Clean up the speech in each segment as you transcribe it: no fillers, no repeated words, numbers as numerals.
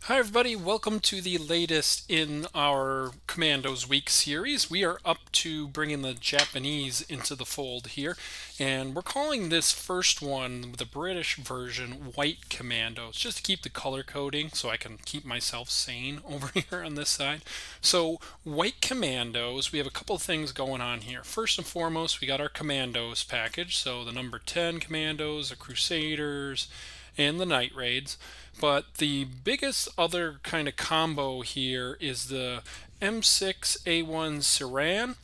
Hi everybody, welcome to the latest in our Commandos Week series. We are up to bringing the Japanese into the fold here, and we're calling this first one, the British version, White Commandos, just to keep the color coding so I can keep myself sane over here on this side. So White Commandos, we have a couple of things going on here. First and foremost, we got our Commandos package, so the number 10 Commandos, the Crusaders, and the Night Raids. But the biggest other kind of combo here is the M6A1 Saran,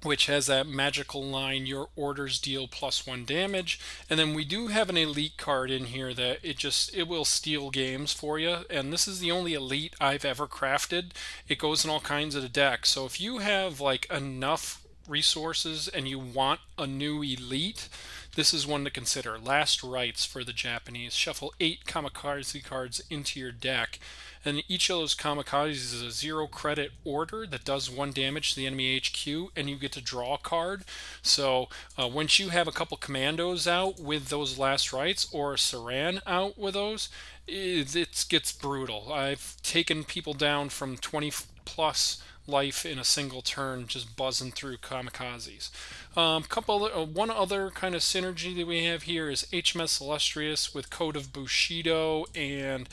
which has that magical line, your orders deal +1 damage. And then we do have an elite card in here that it will steal games for you. And this is the only elite I've ever crafted. It goes in all kinds of the decks. So if you have like enough resources and you want a new elite, this is one to consider. Last Rites for the Japanese. Shuffle 8 kamikaze cards into your deck, and each of those kamikazes is a 0 credit order that does 1 damage to the enemy HQ, and you get to draw a card. So once you have a couple commandos out with those Last Rites, or a Saran out with those, it gets brutal. I've taken people down from 20 plus life in a single turn, just buzzing through kamikazes. One other kind of synergy that we have here is HMS Illustrious with Code of Bushido and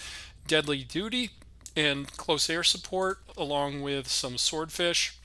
Deadly Duty and close air support, along with some swordfish.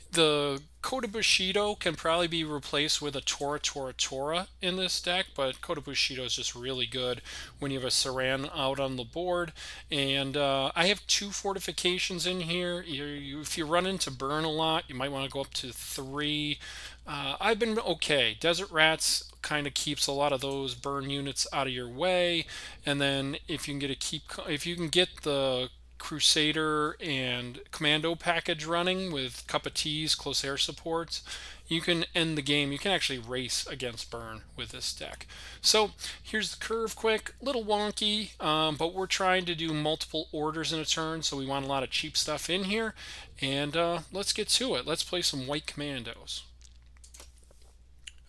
The Kota Bushido can probably be replaced with a Tora in this deck, but Kota Bushido is just really good when you have a Saran out on the board. And I have 2 fortifications in here. If you run into burn a lot, you might want to go up to 3. I've been okay. Desert Rats kind of keeps a lot of those burn units out of your way, and then if you can get the Crusader and Commando package running with cup of teas, close air supports, you can end the game. You can actually race against burn with this deck. So here's the curve quick, little wonky, but we're trying to do multiple orders in a turn, so we want a lot of cheap stuff in here. And let's get to it. Let's play some White Commandos.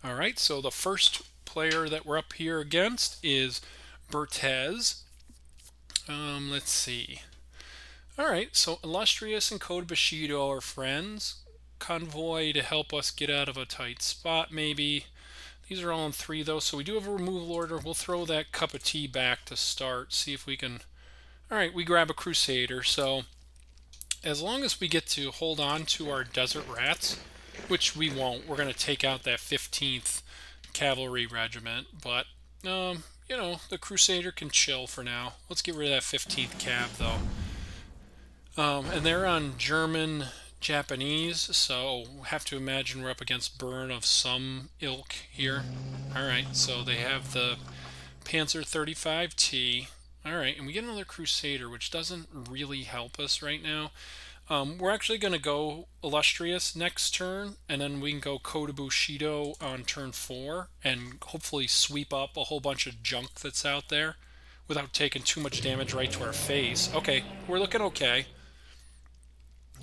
All right, so the first player that we're up here against is Bertez. Let's see. Alright, so Illustrious and Code Bushido are friends. Convoy to help us get out of a tight spot, maybe. These are all in 3, though, so we do have a removal order. We'll throw that cup of tea back to start, see if we can... Alright, we grab a Crusader, so as long as we get to hold on to our Desert Rats, which we won't, we're going to take out that 15th Cavalry Regiment, but, you know, the Crusader can chill for now. Let's get rid of that 15th Cav, though. And they're on German Japanese, so have to imagine we're up against burn of some ilk here. Alright, so they have the Panzer 35T. Alright, and we get another Crusader, which doesn't really help us right now. We're actually going to go Illustrious next turn, and then we can go Kota Bushido on turn 4, and hopefully sweep up a whole bunch of junk that's out there without taking too much damage right to our face. Okay, we're looking okay.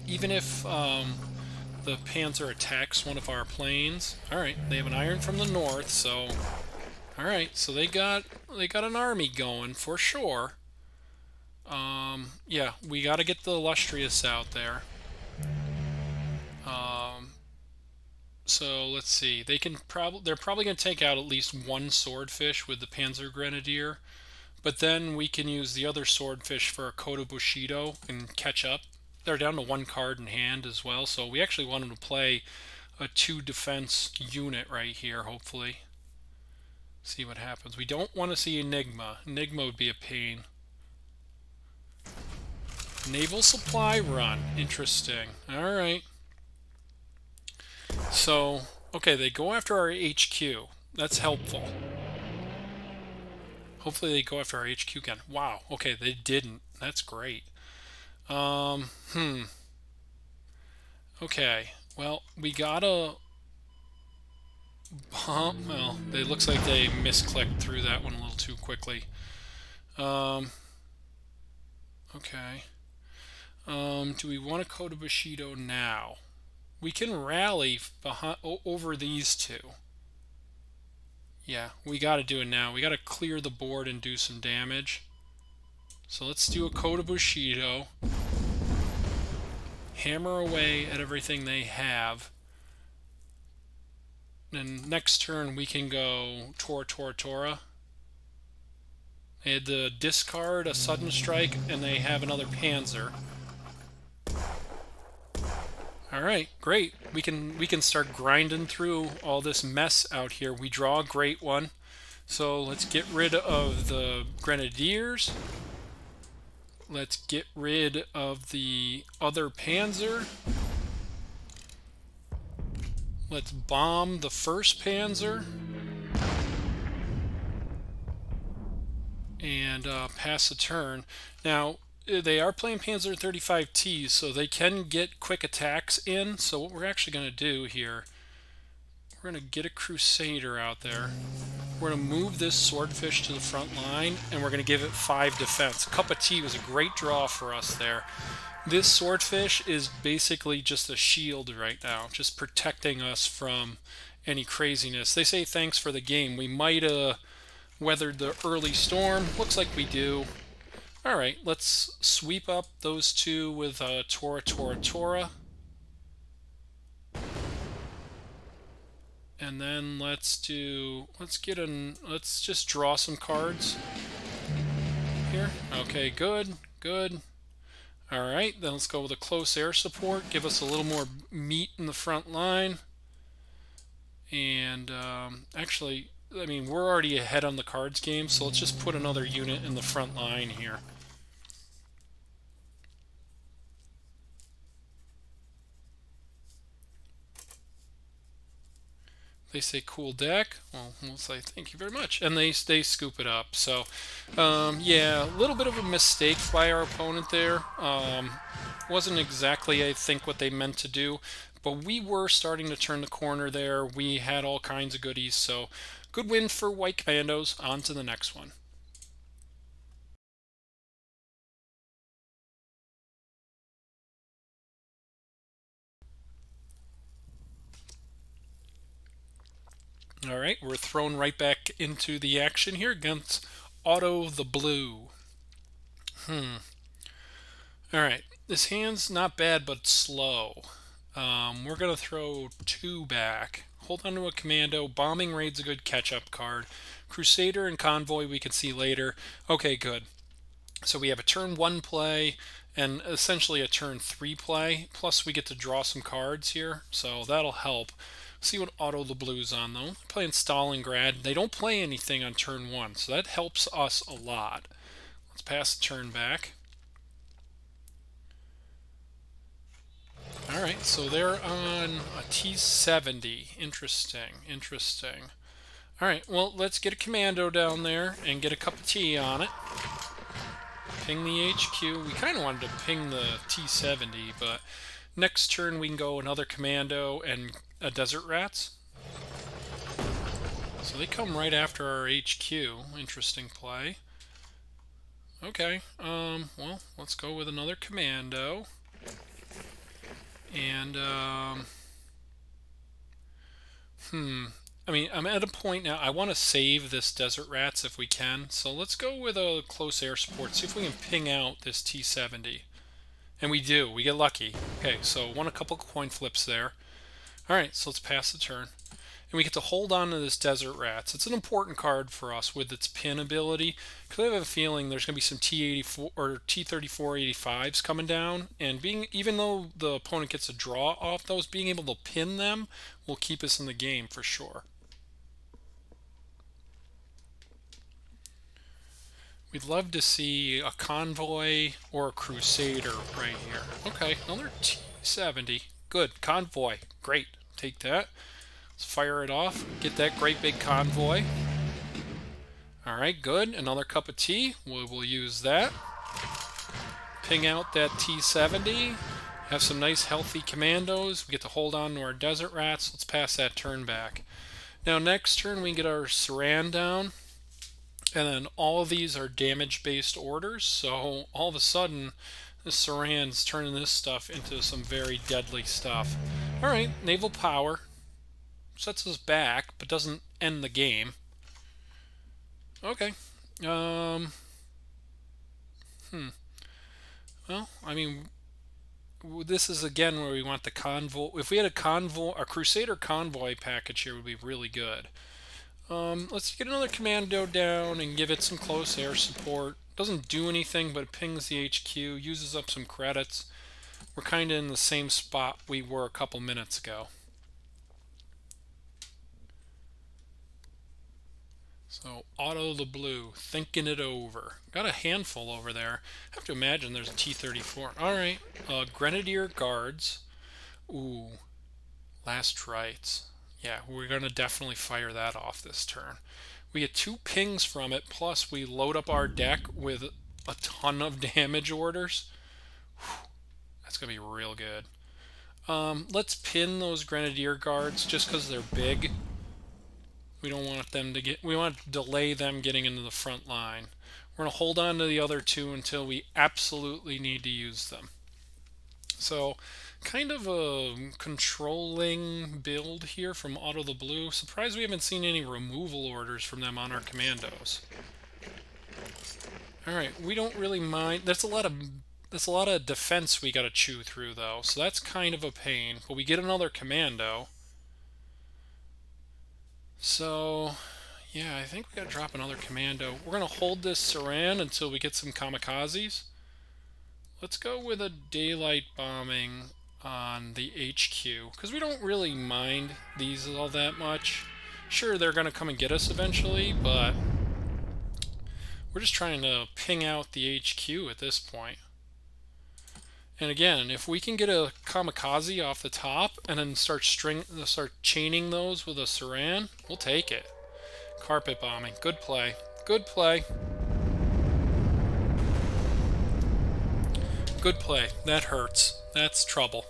Even if the Panzer attacks one of our planes. Alright, they have an iron from the north, so... Alright, so they got an army going, for sure. Yeah, we gotta get the Illustrious out there. So, let's see. They're probably going to take out at least 1 swordfish with the Panzer Grenadier. But then we can use the other swordfish for a Kota Bushido and catch up. They're down to 1 card in hand as well, so we actually want them to play a 2 defense unit right here, hopefully. See what happens. We don't want to see Enigma. Enigma would be a pain. Naval supply run. Interesting. Alright. So, okay, they go after our HQ. That's helpful. Hopefully they go after our HQ again. Wow, okay, they didn't. That's great. Okay, well, we gotta bomb. Well, it looks like they misclicked through that one a little too quickly. Okay. Do we want to go to Bushido now? We can rally over these 2. Yeah, we got to do it now. We got to clear the board and do some damage. So let's do a Kota Bushido. Hammer away at everything they have. And next turn we can go Tora. They had to discard a sudden strike, and they have another Panzer. All right, great. We can start grinding through all this mess out here. We draw a great one. So let's get rid of the Grenadiers. Let's get rid of the other Panzer. Let's bomb the first Panzer. And pass a turn. Now, they are playing Panzer 35Ts, so they can get quick attacks in. So what we're actually going to do here, we're going to get a Crusader out there. We're going to move this Swordfish to the front line, and we're going to give it 5 defense. Cup of Tea was a great draw for us there. This Swordfish is basically just a shield right now, just protecting us from any craziness. They say thanks for the game. We might have weathered the early storm. Looks like we do. All right, let's sweep up those two with Tora. And then let's just draw some cards here. Okay, good. All right, then let's go with a close air support. Give us a little more meat in the front line. And actually, I mean, we're already ahead on the cards game, so let's just put another unit in the front line here. They say cool deck. Well, we'll say thank you very much, and they scoop it up. So, yeah, a little bit of a mistake by our opponent there. Wasn't exactly, I think, what they meant to do, but we were starting to turn the corner there. We had all kinds of goodies, so good win for White Commandos. On to the next one. All right, we're thrown right back into the action here against Otto the Blue. All right, this hand's not bad, but slow. We're going to throw 2 back. Hold on to a commando. Bombing Raid's a good catch-up card. Crusader and Convoy we can see later. Okay, good. So we have a turn 1 play and essentially a turn 3 play. Plus we get to draw some cards here, so that'll help. See what Otto the Blue's on, though. They're playing Stalingrad. They don't play anything on turn 1, so that helps us a lot. Let's pass the turn back. All right, so they're on a T70. Interesting. All right, well, let's get a commando down there and get a cup of tea on it. Ping the HQ. We kind of wanted to ping the T70, but next turn we can go another commando and a Desert Rats. So they come right after our HQ. Interesting play. Okay, well, let's go with another commando. And, I mean, I'm at a point now, I want to save this Desert Rats if we can. So let's go with a close air support. See if we can ping out this T70. And we do. We get lucky. Okay, so won a couple coin flips there. All right, so let's pass the turn. And we get to hold on to this Desert Rats. It's an important card for us with its pin ability, because I have a feeling there's going to be some T84 or T3485s coming down, and even though the opponent gets a draw off those, being able to pin them will keep us in the game for sure. We'd love to see a Convoy or a Crusader right here. Okay, another T70. Good. Convoy. Great. Take that. Let's fire it off. Get that great big Convoy. All right, good. Another cup of tea. We'll use that. Ping out that T70. Have some nice healthy commandos. We get to hold on to our Desert Rats. Let's pass that turn back. Now next turn we get our Saran down. And then all of these are damage-based orders, so all of a sudden, this Saran's turning this stuff into some very deadly stuff. Alright, naval power. Sets us back, but doesn't end the game. Okay. mean, this is again where we want the convoy. If we had a convoy, a Crusader convoy package here would be really good. Let's get another commando down and give it some close air support. Doesn't do anything, but it pings the HQ, uses up some credits. We're kind of in the same spot we were a couple minutes ago. So, Auto the Blue, thinking it over. Got a handful over there. I have to imagine there's a T-34. Alright, Grenadier Guards. Ooh, Last Rites. Yeah, we're going to definitely fire that off this turn. We get 2 pings from it, plus we load up our deck with a ton of damage orders. Whew, that's going to be real good. Let's pin those Grenadier Guards just because they're big. We don't want them to get, we want to delay them getting into the front line. We're going to hold on to the other 2 until we absolutely need to use them. So, kind of a controlling build here from Auto the Blue. Surprised we haven't seen any removal orders from them on our commandos. Alright, we don't really mind. That's a lot of defense we got to chew through though, so that's kind of a pain. But we get another commando. So, yeah, I think we got to drop another commando. We're going to hold this Saran until we get some kamikazes. Let's go with a daylight bombing on the HQ, because we don't really mind these all that much. Sure, they're going to come and get us eventually, but we're just trying to ping out the HQ at this point. And again, if we can get a kamikaze off the top and then start chaining those with a Saran, we'll take it. Carpet bombing, good play, good play. Good play. That hurts. That's trouble.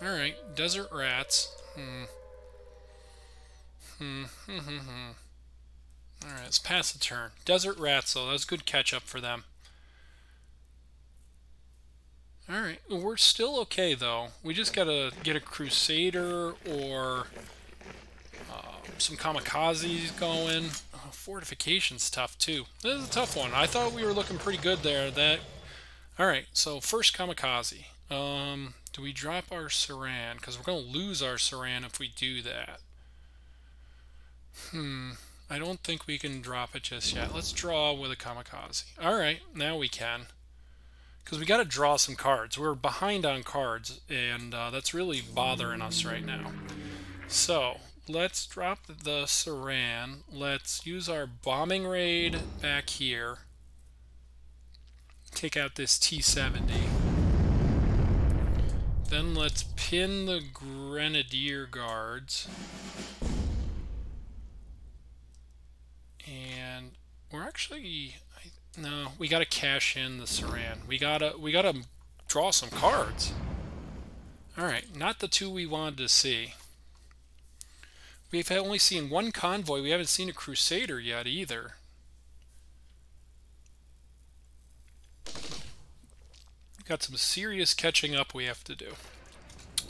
Alright, Desert Rats. Alright, let's pass the turn. Desert Rats, though. That was good catch-up for them. Alright, we're still okay, though. We just gotta get a Crusader or some kamikazes going. Fortification's tough, too. This is a tough one. I thought we were looking pretty good there. Alright, so first kamikaze. Do we drop our Saran? Because we're going to lose our Saran if we do that. I don't think we can drop it just yet. Let's draw with a kamikaze. Alright, now we can. Because we got to draw some cards. We're behind on cards, and that's really bothering us right now. So, let's drop the Saran. Let's use our bombing raid back here. Take out this T-70. Then let's pin the Grenadier Guards. And we're actually... No, we gotta cash in the Saran. We gotta draw some cards. Alright, not the 2 we wanted to see. We've only seen 1 convoy. We haven't seen a Crusader yet either. Got some serious catching up we have to do.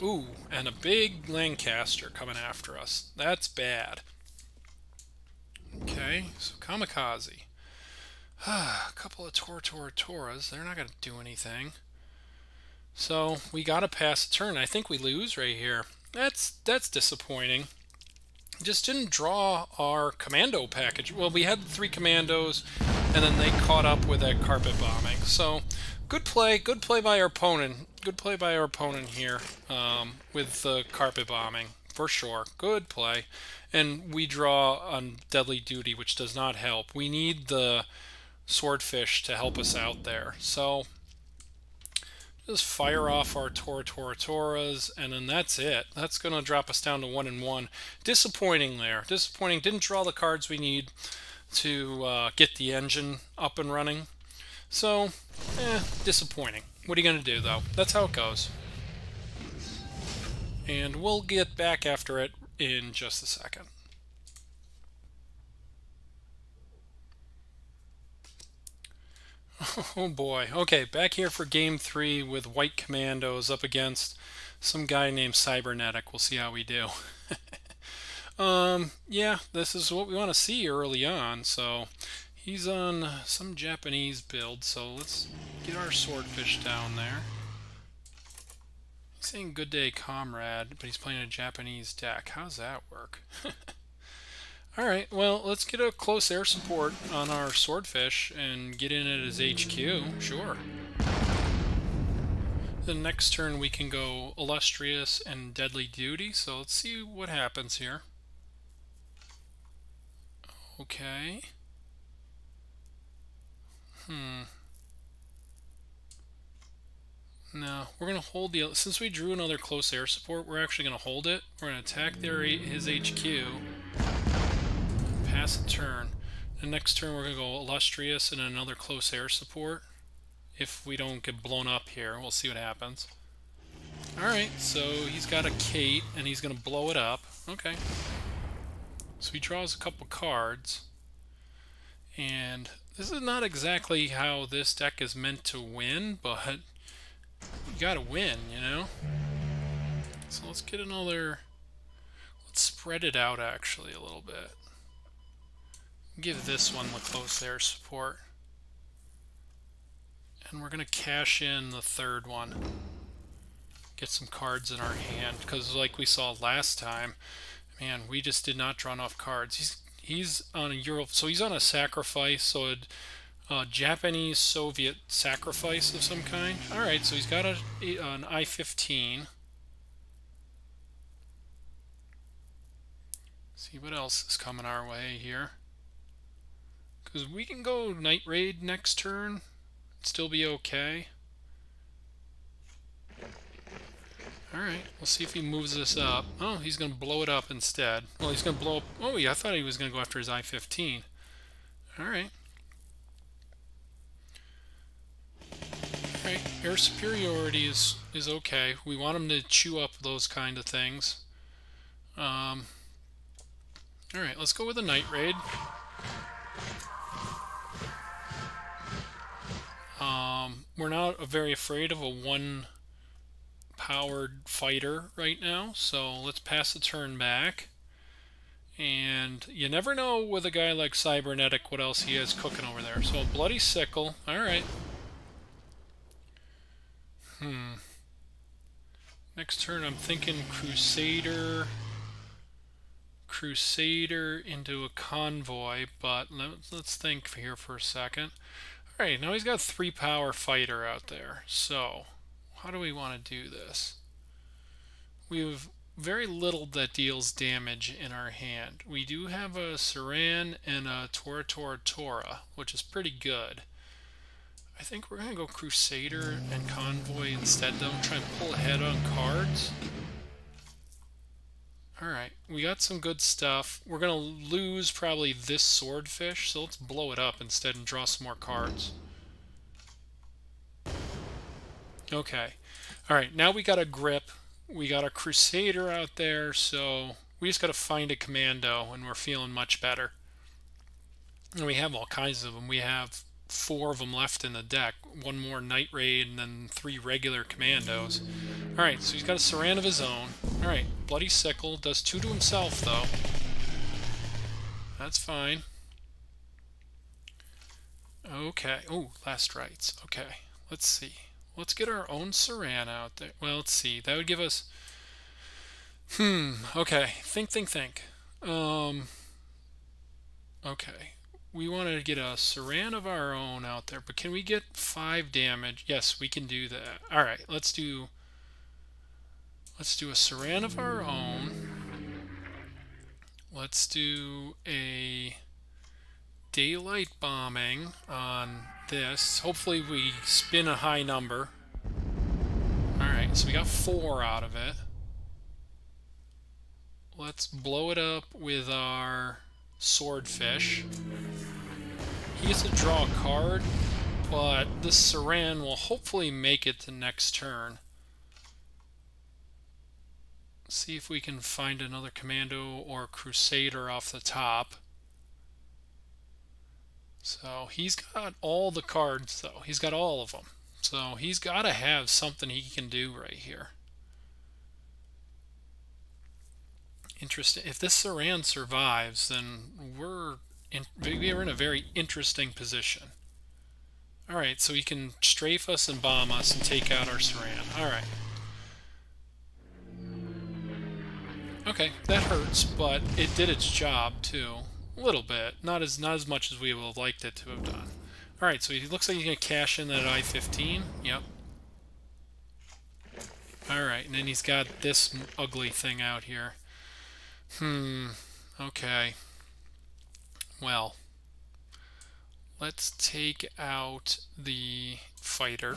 Ooh, and a big Lancaster coming after us. That's bad. Okay, so kamikaze. A couple of Toras. They're not going to do anything. So we got to pass a turn. I think we lose right here. That's disappointing. Just didn't draw our commando package. Well, we had 3 commandos, and then they caught up with that carpet bombing. So good play by our opponent. Good play by our opponent here with the carpet bombing, for sure. Good play. And we draw on Deadly Duty, which does not help. We need the Swordfish to help us out there. So just fire off our Toras, and then that's it. That's going to drop us down to 1-1. Disappointing there. Disappointing. Didn't draw the cards we need to get the engine up and running. So, disappointing. What are you going to do, though? That's how it goes. And we'll get back after it in just a second. Oh boy. Okay, back here for game 3 with White Commandos up against some guy named Cybernetic. We'll see how we do. Yeah, this is what we want to see early on. So He's on some Japanese build, so let's get our swordfish down there. He's saying good day, comrade, but he's playing a Japanese deck. How's that work? Alright, well, let's get a close air support on our swordfish and get in at his HQ. Sure. The next turn we can go illustrious and deadly duty, so let's see what happens here. Okay. No, we're going to hold the... Since we drew another close air support, we're actually going to hold it. We're going to attack his HQ. Pass a turn. The next turn we're going to go illustrious and another close air support. If we don't get blown up here, we'll see what happens. Alright, so he's got a Kate, and he's going to blow it up. Okay. So he draws a couple cards. And this is not exactly how this deck is meant to win, but you gotta win, you know? So let's get another... Let's spread it out, actually, a little bit. Give this one the close air support. And we're going to cash in the third one. Get some cards in our hand, because like we saw last time, man, we just did not draw enough cards. He's on a Euro, so he's on a sacrifice, so a Japanese Soviet sacrifice of some kind. Alright, so he's got an I-15. See what else is coming our way here. Because we can go Night Raid next turn, still be okay. Alright, we'll see if he moves this up. Oh, he's going to blow it up instead. Well, he's going to blow up... Oh, yeah, I thought he was going to go after his I-15. Alright. Alright, air superiority is okay. We want him to chew up those kind of things. Alright, let's go with a Night Raid. We're not very afraid of a one-powered fighter right now, so let's pass the turn back. And you never know with a guy like Cybernetic what else he has cooking over there. So Bloody Sickle, alright. Next turn I'm thinking Crusader into a convoy, but let's think here for a second. Alright, now he's got a 3-power fighter out there. So, how do we want to do this? We have very little that deals damage in our hand. We do have a Saran and a Tora, which is pretty good. I think we're going to go Crusader and Convoy instead, though, and try and pull ahead on cards. Alright, we got some good stuff. We're going to lose probably this Swordfish, so let's blow it up instead and draw some more cards. Okay. Alright, now we got a grip. We got a Crusader out there, so we just got to find a commando, and we're feeling much better. And we have all kinds of them. We have 4 of them left in the deck. 1 more Night Raid, and then 3 regular commandos. Alright, so he's got a Saran of his own. Alright, Bloody Sickle. Does 2 to himself, though. That's fine. Okay. Oh, Last Rites. Okay, let's see. Let's get our own Saran out there. Well, let's see. That would give us... Okay. Think. Okay. We wanted to get a Saran of our own out there, but can we get 5 damage? Yes, we can do that. Alright, let's do a Saran of our own. Let's do a Daylight Bombing on this. Hopefully we spin a high number. Alright, so we got 4 out of it. Let's blow it up with our Swordfish. He gets to draw a card, but this Saran will hopefully make it to next turn. See if we can find another commando or Crusader off the top. So he's got all the cards, though. He's got all of them. So he's got to have something he can do right here. Interesting. If this Saran survives, then we're we are in a very interesting position. Alright, so he can strafe us and bomb us and take out our Saran. Alright. Okay, that hurts, but it did its job too. A little bit. Not as much as we would have liked it to have done. Alright, so he looks like he's going to cash in that I-15. Yep. Alright, and then he's got this ugly thing out here. Okay. Well, let's take out the fighter.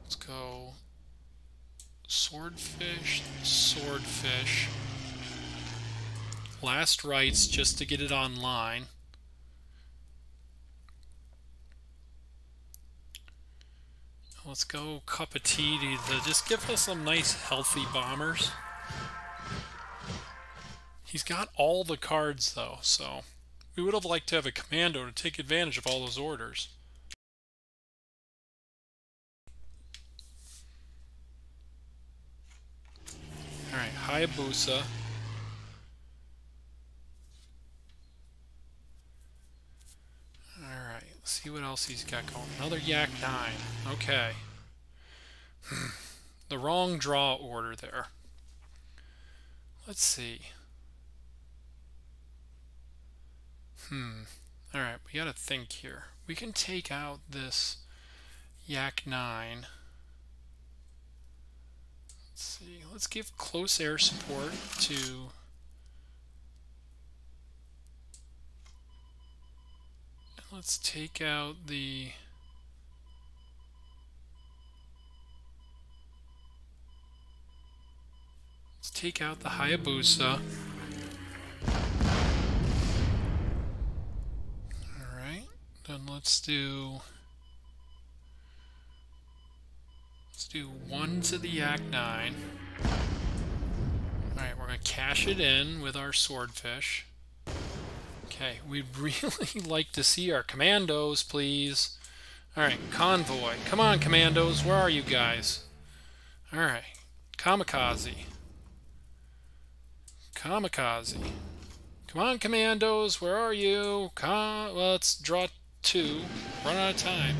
Let's go swordfish, swordfish. Last rites just to get it online. Let's go cup of tea to just give us some nice healthy bombers. He's got all the cards though, so we would have liked to have a commando to take advantage of all those orders. Alright, Hayabusa. Alright, let's see what else he's got going. Another Yak 9. Okay. The wrong draw order there. Let's see. Alright, we gotta think here. We can take out this Yak 9. Let's see. Let's give close air support to... Let's take out the... Let's take out the Hayabusa. Alright, then let's do one to the Yak 9. Alright, we're going to cash it in with our swordfish. Okay, we'd really like to see our commandos, please. Alright, convoy. Come on, commandos, where are you guys? Alright, kamikaze. Kamikaze. Come on, commandos, where are you? Well, let's draw 2. Run out of time.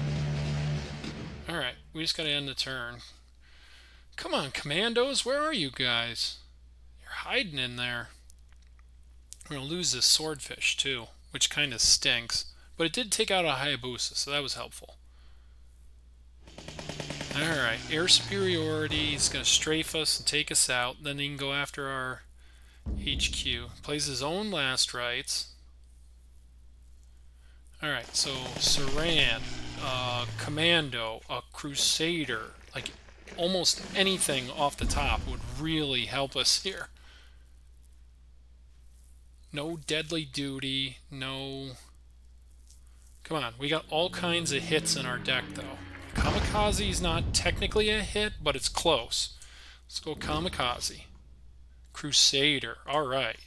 Alright, we just gotta end the turn. Come on, commandos, where are you guys? You're hiding in there. We're gonna lose this swordfish, too, which kind of stinks. But it did take out a Hayabusa, so that was helpful. Alright, air superiority. He's gonna strafe us and take us out. Then he can go after our HQ. Plays his own last rites. Alright, so Saran, Commando, a Crusader, like almost anything off the top would really help us here. No deadly duty, no... Come on, we got all kinds of hits in our deck though. Kamikaze is not technically a hit, but it's close. Let's go Kamikaze. Crusader, alright.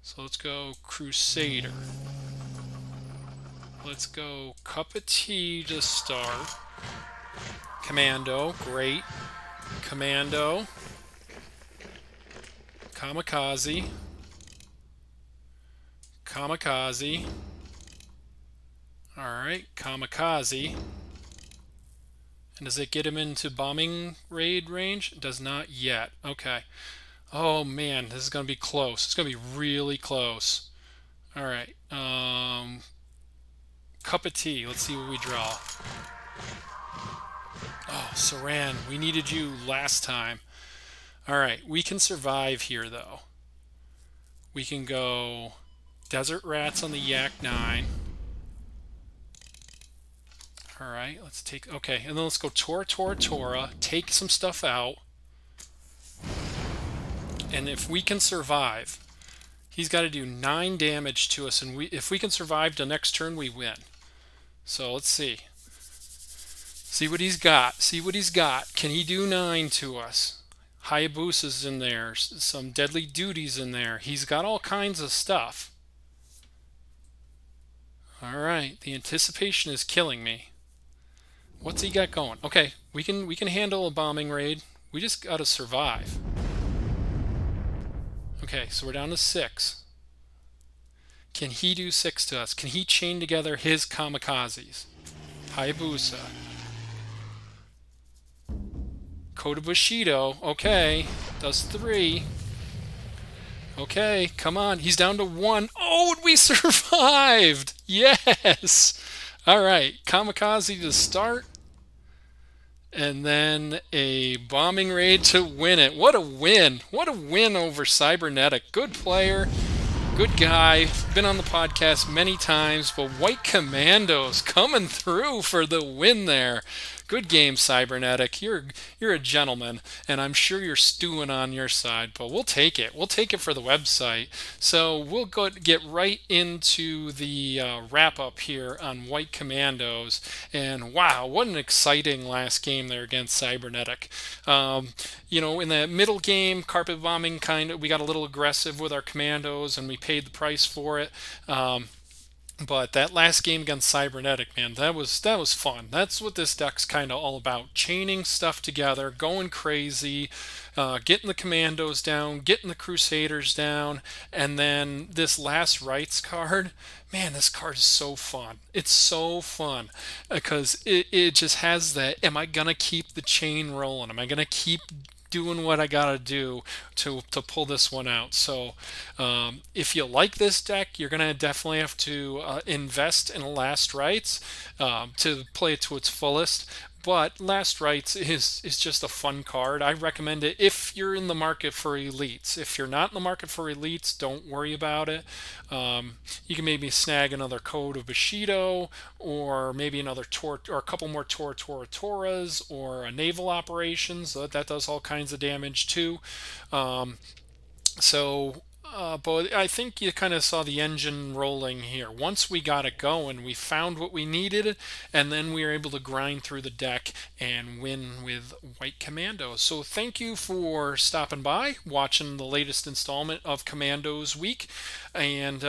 So let's go Crusader. Let's go cup of tea to start. Commando, great. Commando. Kamikaze. Kamikaze. Alright, Kamikaze. And does it get him into bombing raid range? It does not yet. Okay. Oh man, this is going to be close. It's going to be really close. Alright. Cup of tea. Let's see what we draw. Oh, Saran, we needed you last time. Alright, we can survive here though. We can go Desert Rats on the Yak 9. Alright, let's take... Okay, and then let's go Tora, take some stuff out. And if we can survive, he's got to do 9 damage to us, and if we can survive the next turn, we win. So let's see. See what he's got. See what he's got. Can he do 9 to us? Hayabusa's in there. Some deadly duties in there. He's got all kinds of stuff. Alright, the anticipation is killing me. What's he got going? Okay, we can handle a bombing raid. We just got to survive. Okay, so we're down to 6. Can he do 6 to us? Can he chain together his kamikazes? Hayabusa. Kota Bushido. Okay, does 3. Okay, come on. He's down to 1. Oh, and we survived! Yes! All right, kamikaze to start. And then a bombing raid to win it. What a win. What a win over Cybernetic. Good player. Good guy. Been on the podcast many times, but White Commandos coming through for the win there. Good game, Cybernetic. You're a gentleman, and I'm sure you're stewing on your side, but we'll take it. We'll take it for the website. So we'll get right into the wrap-up here on White Commandos. And wow, what an exciting last game there against Cybernetic. In the middle game, carpet bombing we got a little aggressive with our commandos, and we paid the price for it. But that last game against Cybernetic, man, that was fun. That's what this deck's kind of all about. Chaining stuff together, going crazy, getting the commandos down, getting the crusaders down, and then this last rights card, man, this card is so fun. It's so fun because it just has that, am I going to keep the chain rolling? Am I going to keep doing what I gotta do to pull this one out? So if you like this deck, you're gonna definitely have to invest in Last Rites to play it to its fullest. But Last Rites is just a fun card. I recommend it if you're in the market for elites. If you're not in the market for elites, don't worry about it. You can maybe snag another Code of Bushido, or maybe another or a couple more Toras, or a naval operations. That does all kinds of damage too. But I think you kind of saw the engine rolling here. Once we got it going, we found what we needed, and then we were able to grind through the deck and win with White Commandos. So thank you for stopping by, watching the latest installment of Commandos Week. And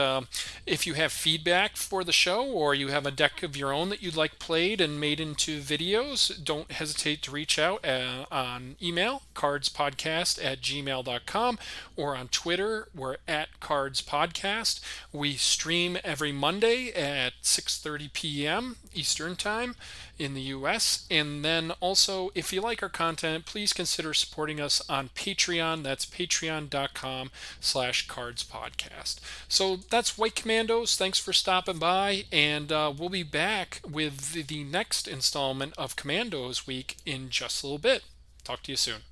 if you have feedback for the show, or you have a deck of your own that you'd like played and made into videos, don't hesitate to reach out on email, kardspodcast@gmail.com, or on Twitter, we're at Cards Podcast. We stream every Monday at 6:30 p.m. Eastern Time in the US. And then also, if you like our content, please consider supporting us on Patreon. That's patreon.com/cardspodcast. So that's White Commandos. Thanks for stopping by, and we'll be back with the next installment of Commandos Week in just a little bit. Talk to you soon.